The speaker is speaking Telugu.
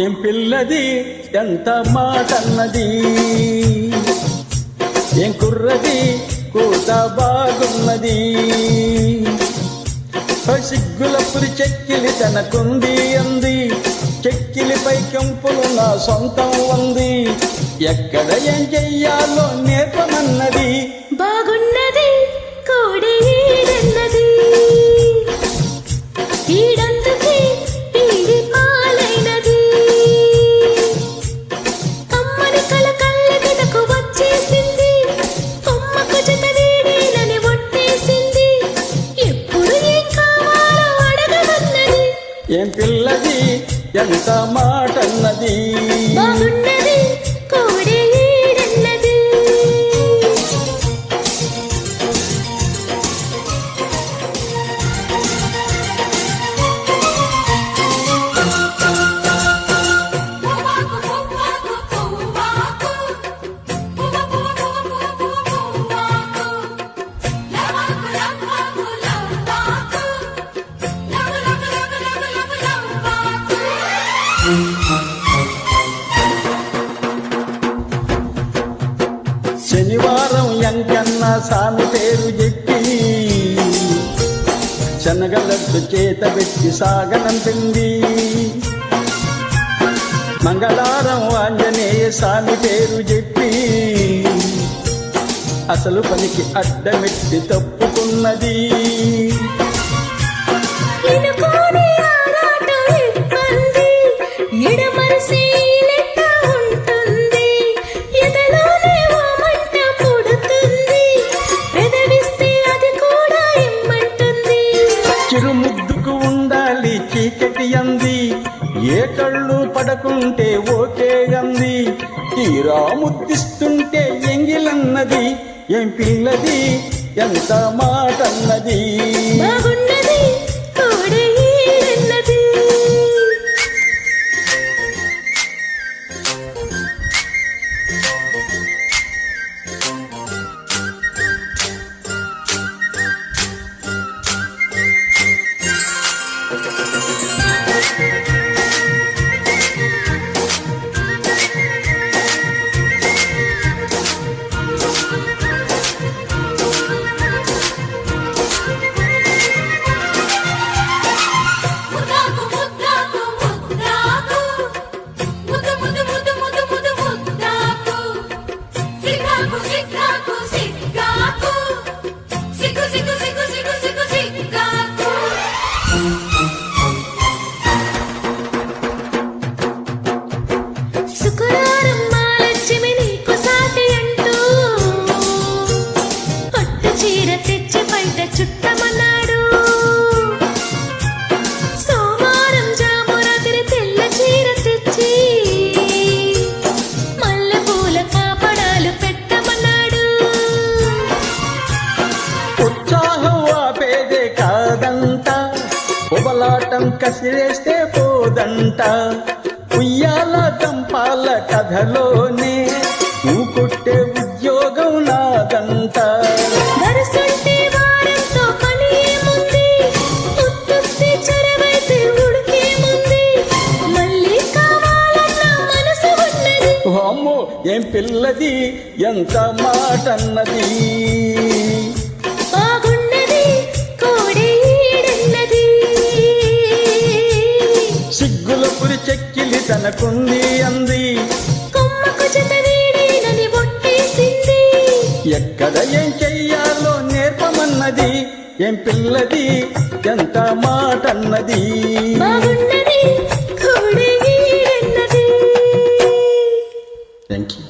ఏం పిల్లది ఎంత మాటన్నది, ఏం కుర్రది కూత బాగున్నది. సిగ్గుల పురి చెక్కిలి తనకుంది అంది, చెక్కిలిపై కెంపులు నా సొంతం ఉంది. ఎక్కడ ఏం చెయ్యాలో నేర్పమన్నది. బాగున్నది కోడేడన్నది, ఈడందుకే ఈడి పాలైనది. అమ్మని కల కళ్ళ మీదకు వచ్చేసింది, అమ్మకు జత వీడేనని ఒట్టేసింది. ఎప్పుడు ఏం కావాలో అడగమన్నది. ఏం పిల్లది ఎంత మాటన్నది, బాగున్నది కోడేడన్నది. శనివారం ఎంకన్న సామి పేరు చెప్పి శనగలడ్డు చేత పెట్టి సాగనంపింది. మంగళవారం ఆంజనేయ స్వామి పేరు చెప్పి అసలు పనికి అడ్డమెట్టి తప్పుకున్నది. చిరుముద్దుకు ఉండాలి చీకటి అంది, ఏ కళ్ళు పడకుంటే ఓకే అంది. తీరా ముద్దిస్తుంటే ఎంగిలన్నది. ఏం పిల్లది ఎంత మాటన్నది, బాగున్నది కోడేడన్నది. శుక్రవారం మహాలక్ష్మి నీకు సాటి అంటూ పట్టు చీర తెచ్చి బయట చుట్టమన్నాడు. సోమవారం జామురాత్రి తెల్ల చీర తెచ్చి మల్లె పూల కాపడాలు పెట్టమన్నాడు. ఉత్సాహం ఆపేదే కాదంట, ఉబలాటం కసిరేస్తే పోదంట. ఉయ్యాల దంపాల కథలోనే నువ్వు కొట్టే ఉద్యోగం నాదంట. వరుసంటే వారంతో పని ఏముంది, ఉత్తుత్తి చొరవైతే ఉడికేముంది. మళ్ళీ కావాలన్న మనసు ఉన్నది. అమ్మో ఏం పిల్లది ఎంత మాటన్నది, బాగున్నది కోడేడన్నది. సిగ్గుల పురి చెక్కిలి తనకుంది అంది, కొమ్మకు జత వీడేనని ఒట్టేసింది. ఎక్కడ ఏం చెయ్యాలో నేర్పమన్నది. ఏం పిల్లది ఎంత మాటన్నది, బాగున్నది కోడేడన్నది. Thank you.